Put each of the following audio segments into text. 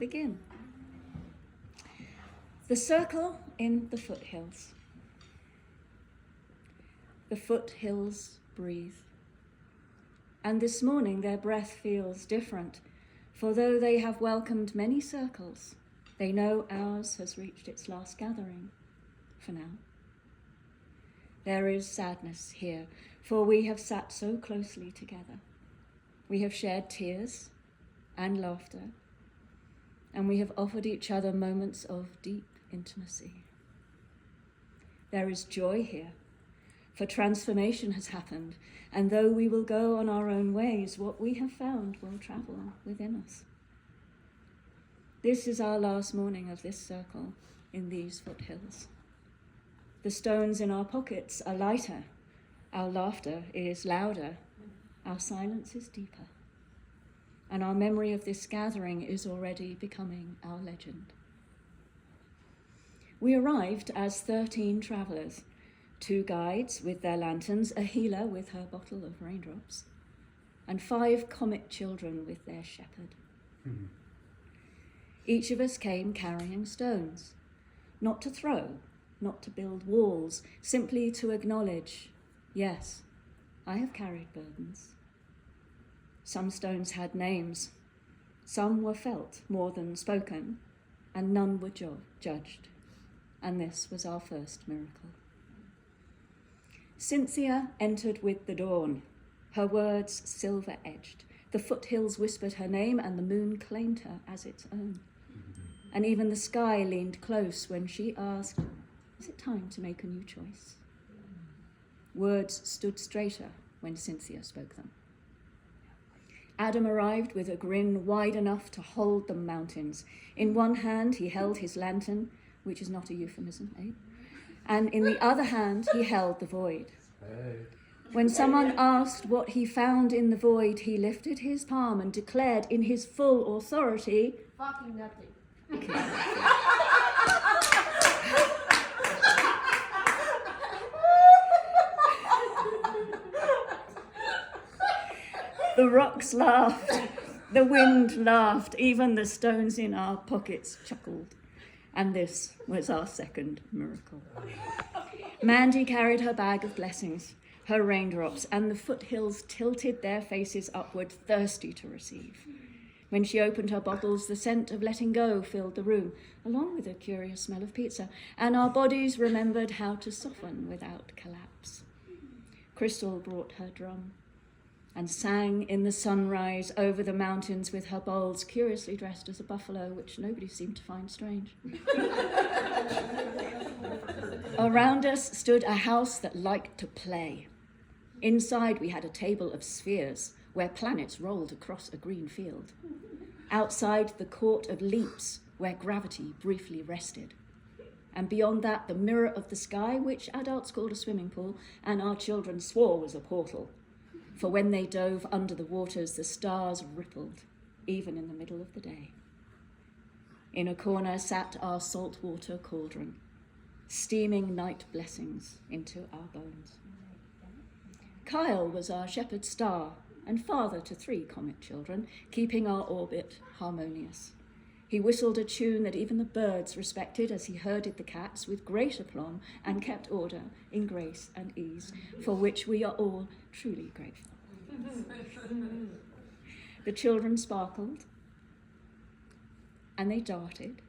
begin. The circle in the foothills. The foothills breathe. And this morning their breath feels different, for though they have welcomed many circles, they know ours has reached its last gathering, for now. There is sadness here, for we have sat so closely together. We have shared tears and laughter, and we have offered each other moments of deep intimacy. There is joy here, for transformation has happened, and though we will go on our own ways, what we have found will travel within us. This is our last morning of this circle in these foothills. The stones in our pockets are lighter, our laughter is louder, our silence is deeper, and our memory of this gathering is already becoming our legend. We arrived as 13 travellers, 2 guides with their lanterns, a healer with her bottle of raindrops, and 5 comet children with their shepherd. Each of us came carrying stones, not to throw, not to build walls, simply to acknowledge, yes, I have carried burdens. Some stones had names, some were felt more than spoken, and none were judged. And this was our first miracle. Cynthia entered with the dawn, her words silver-edged. The foothills whispered her name, and the moon claimed her as its own. And even the sky leaned close when she asked, is it time to make a new choice? Words stood straighter when Cynthia spoke them. Adam arrived with a grin wide enough to hold the mountains. In one hand, he held his lantern, which is not a euphemism, eh? And in the other hand, he held the void. When someone asked what he found in the void, he lifted his palm and declared in his full authority, fucking nothing. The rocks laughed, the wind laughed, even the stones in our pockets chuckled. And this was our second miracle. Mandy carried her bag of blessings, her raindrops, and the foothills tilted their faces upward, thirsty to receive. When she opened her bottles, the scent of letting go filled the room, along with a curious smell of pizza, and our bodies remembered how to soften without collapse. Crystal brought her drum and sang in the sunrise over the mountains with her bowls, curiously dressed as a buffalo, which nobody seemed to find strange. Around us stood a house that liked to play. Inside we had a table of spheres where planets rolled across a green field. Outside, the court of leaps where gravity briefly rested. And beyond that, the mirror of the sky, which adults called a swimming pool, and our children swore was a portal. For when they dove under the waters, the stars rippled, even in the middle of the day. In a corner sat our saltwater cauldron, steaming night blessings into our bones. Kyle was our shepherd star and father to 3 comet children, keeping our orbit harmonious. He whistled a tune that even the birds respected as he herded the cats with great aplomb and kept order in grace and ease, for which we are all truly grateful. The children sparkled, and they darted,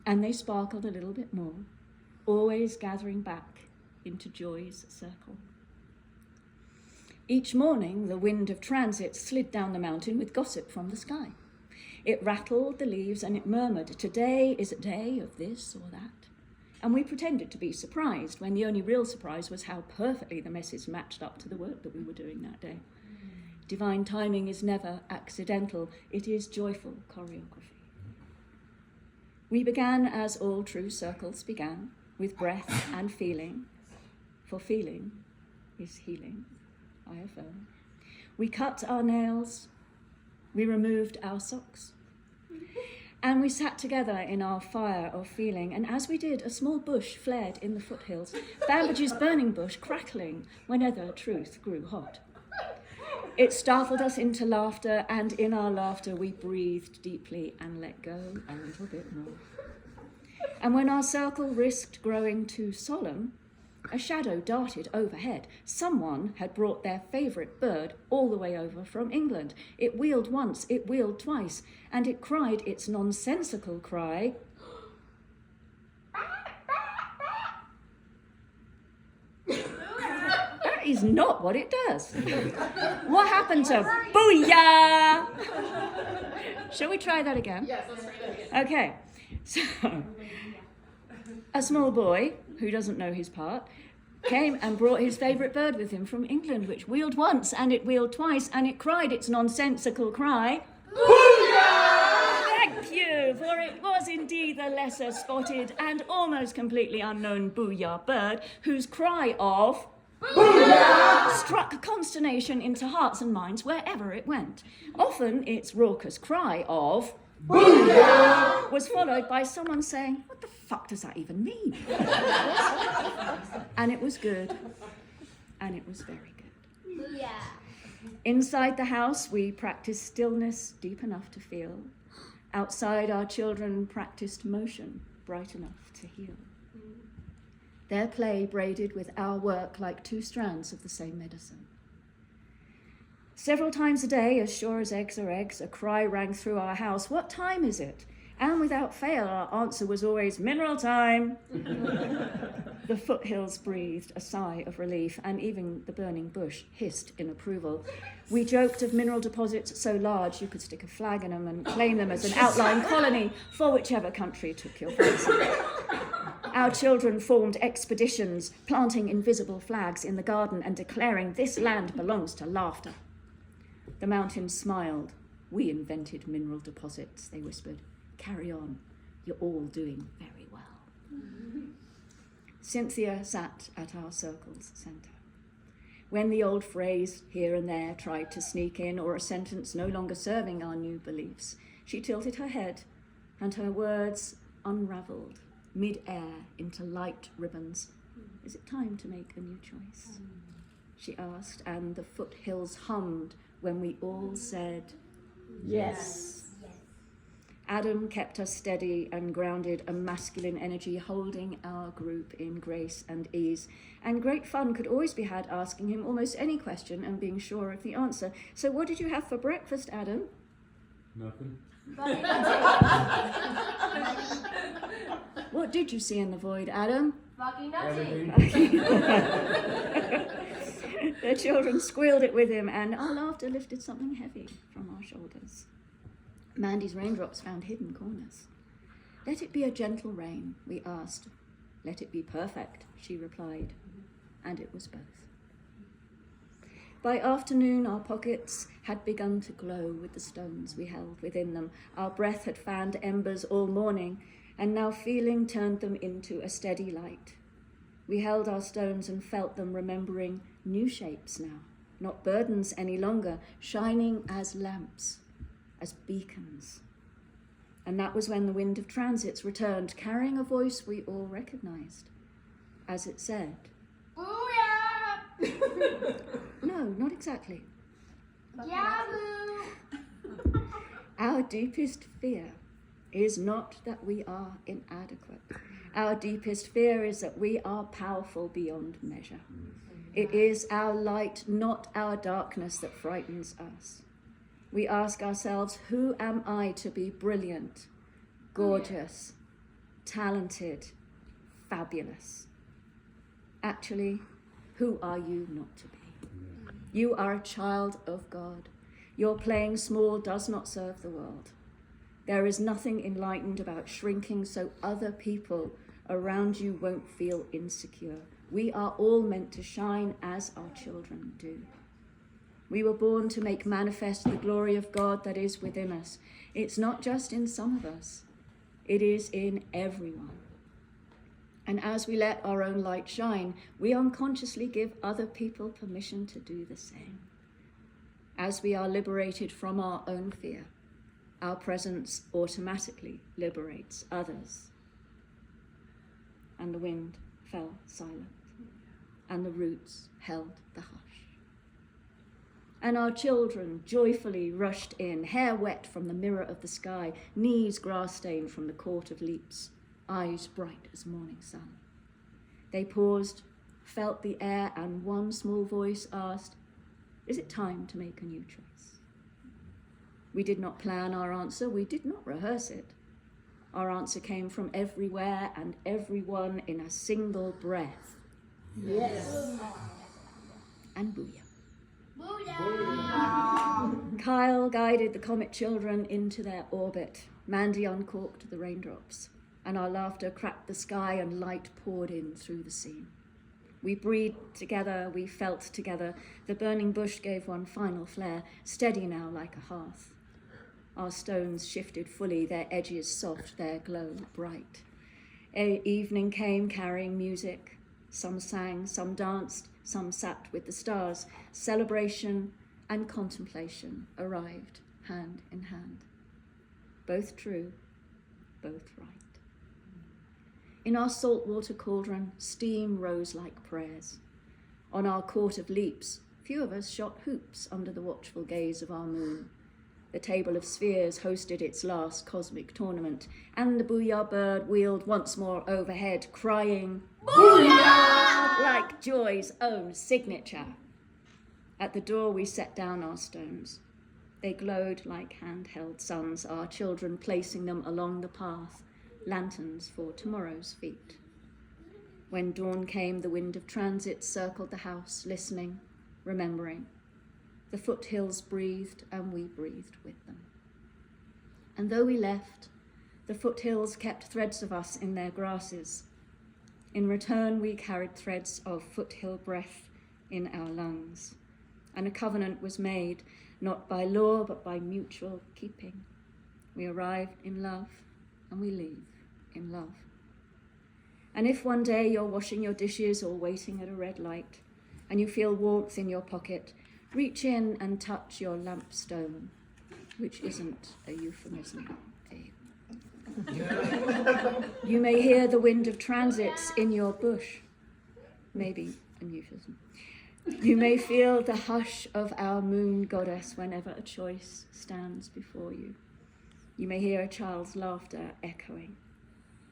and they sparkled a little bit more, always gathering back into joy's circle. Each morning, the wind of transit slid down the mountain with gossip from the sky. It rattled the leaves and it murmured, today is a day of this or that. And we pretended to be surprised when the only real surprise was how perfectly the message matched up to the work that we were doing that day. Divine timing is never accidental, it is joyful choreography. We began as all true circles began, with breath and feeling, for feeling is healing, I affirm. We cut our nails, we removed our socks, and we sat together in our fire of feeling, and as we did, a small bush flared in the foothills, Babbage burning bush crackling whenever truth grew hot. It startled us into laughter, and in our laughter we breathed deeply and let go a little bit more. And when our circle risked growing too solemn, a shadow darted overhead. Someone had brought their favourite bird all the way over from England. It wheeled once, it wheeled twice, and it cried its nonsensical cry. That is not what it does. What happened to booyah? Shall we try that again? Yes, let's try that again. Okay, so a small boy who doesn't know his part came and brought his favourite bird with him from England, which wheeled once and it wheeled twice and it cried its nonsensical cry. Booyah! Thank you, for it was indeed the lesser spotted and almost completely unknown booyah bird whose cry of booyah struck consternation into hearts and minds wherever it went. Often its raucous cry of booyah was followed by someone saying, "What the fuck does that even mean?" And it was good, and it was very good. Booyah. Inside the house, we practiced stillness deep enough to feel. Outside, our children practiced motion bright enough to heal. Their play braided with our work like two strands of the same medicine. Several times a day, as sure as eggs are eggs, a cry rang through our house, "What time is it?" And without fail, our answer was always, "Mineral time." The foothills breathed a sigh of relief, and even the burning bush hissed in approval. We joked of mineral deposits so large you could stick a flag in them and claim them as an outlying colony for whichever country took your fancy. Our children formed expeditions, planting invisible flags in the garden and declaring, "This land belongs to laughter." The mountains smiled. "We invented mineral deposits," they whispered. "Carry on. You're all doing very well." Cynthia sat at our circle's centre. When the old phrase here and there tried to sneak in, or a sentence no longer serving our new beliefs, she tilted her head and her words unravelled mid-air into light ribbons. "Is it time to make a new choice?" she asked, and the foothills hummed when we all said, "Yes." Adam kept us steady and grounded, a masculine energy holding our group in grace and ease. And great fun could always be had asking him almost any question and being sure of the answer. "So what did you have for breakfast, Adam?" Nothing. "What did you see in the void, Adam?" Fucking nothing. Everything. The children squealed it with him, and our laughter lifted something heavy from our shoulders. Mandy's raindrops found hidden corners. "Let it be a gentle rain," we asked. "Let it be perfect," she replied, and it was both. By afternoon, our pockets had begun to glow with the stones we held within them. Our breath had fanned embers all morning, and now feeling turned them into a steady light. We held our stones and felt them, remembering new shapes now, not burdens any longer, shining as lamps, as beacons. And that was when the wind of transits returned, carrying a voice we all recognized, as it said, Booyah! No, not exactly. Yahoo! Our deepest fear is not that we are inadequate. Our deepest fear is that we are powerful beyond measure. It is our light, not our darkness, that frightens us. We ask ourselves, who am I to be brilliant, gorgeous, talented, fabulous? Actually, who are you not to be? You are a child of God. Your playing small does not serve the world. There is nothing enlightened about shrinking so other people around you won't feel insecure. We are all meant to shine as our children do. We were born to make manifest the glory of God that is within us. It's not just in some of us. It is in everyone. And as we let our own light shine, we unconsciously give other people permission to do the same. As we are liberated from our own fear, our presence automatically liberates others. And the wind fell silent, and the roots held the hush. And our children joyfully rushed in, hair wet from the mirror of the sky, knees grass-stained from the court of leaps, eyes bright as morning sun. They paused, felt the air, and one small voice asked, "Is it time to make a new choice?" We did not plan our answer, we did not rehearse it. Our answer came from everywhere and everyone in a single breath. Yes. And booyah. Booyah! Kyle guided the comet children into their orbit. Mandy uncorked the raindrops, and our laughter cracked the sky and light poured in through the scene. We breathed together, we felt together. The burning bush gave one final flare, steady now like a hearth. Our stones shifted fully, their edges soft, their glow bright. Evening came carrying music. Some sang, some danced, some sat with the stars. Celebration and contemplation arrived hand in hand. Both true, both right. In our saltwater cauldron, steam rose like prayers. On our court of leaps, few of us shot hoops under the watchful gaze of our moon. The table of spheres hosted its last cosmic tournament, and the booyah bird wheeled once more overhead, crying, "Booyah!" like joy's own signature. At the door we set down our stones. They glowed like handheld suns, our children placing them along the path, lanterns for tomorrow's feet. When dawn came, the wind of transit circled the house, listening, remembering. The foothills breathed, and we breathed with them. And though we left, the foothills kept threads of us in their grasses. In return, we carried threads of foothill breath in our lungs. And a covenant was made, not by law, but by mutual keeping. We arrived in love, and we leave in love. And if one day you're washing your dishes or waiting at a red light, and you feel warmth in your pocket, reach in and touch your lampstone, which isn't a euphemism, You may hear the wind of transits in your bush, maybe a euphemism. You may feel the hush of our moon goddess whenever a choice stands before you. You may hear a child's laughter echoing,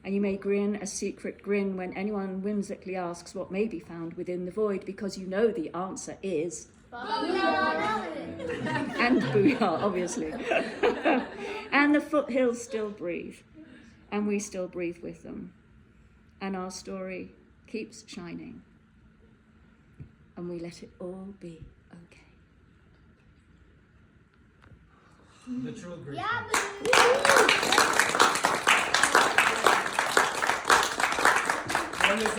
and you may grin a secret grin when anyone whimsically asks what may be found within the void, because you know the answer is Booyah! and booyah, obviously. And the foothills still breathe, and we still breathe with them. And our story keeps shining, and we let it all be okay. Literal grace. Yeah, boo!